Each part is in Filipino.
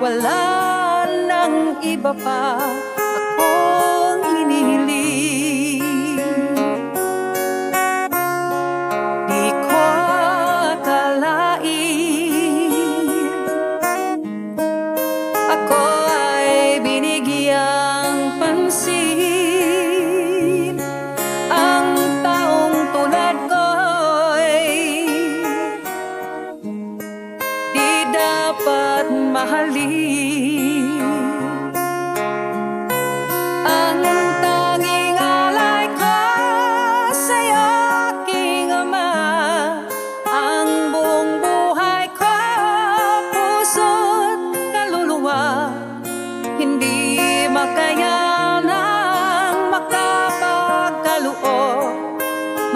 wala nang iba pa akong hinihiling. Di ko akalain ako ay binigyang pansin. Ang taong tulad ko'y di dapat mahalin. Ang tanging alay ko sa'yo, aking ama, ang buong buhay ko, puso't kaluluwa, hindi makayanang makapagkaloob,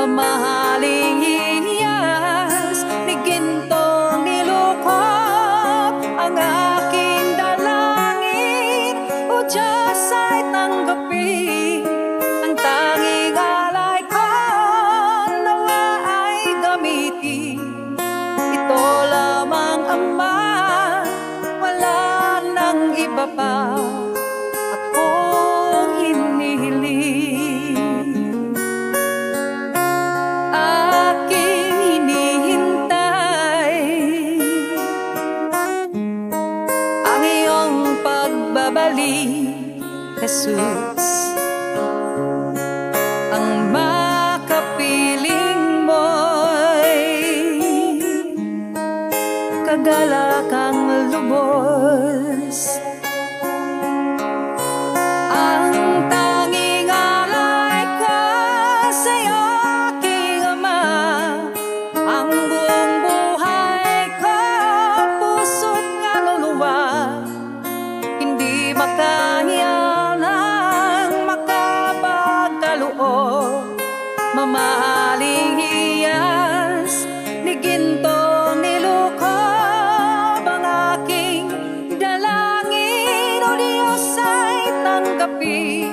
mamahaling hiyas ni gintong nilukob. Ang aking dalangin, o Diyos, ay tanggapin. Ang tanging alay ko, nawa ay gamitin. Ito lamang, Ama, wala nang iba pa akong hinihiling. Aking hinihintay ang iyong pagbabalik, Jesus. Ang makapiling mo'y kagalakang lubos. Ang tanging alay ko sa'yo, aking Ama, ang buong buhay ko, puso't kaluluwa, hindi makayanang makapagkaloob, mamahaling hiyas ni gintong nilukob. Ang aking dalangin, o Diyos, ay tanggapin.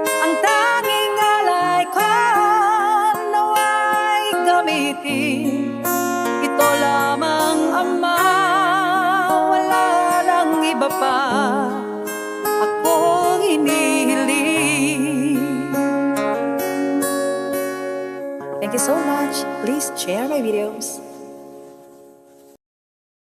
Ang tanging alay ko, nawa'y gamitin. Ito lamang, Ama, wala nang iba pa akong hinihiling. Thank you so much. Please share my videos.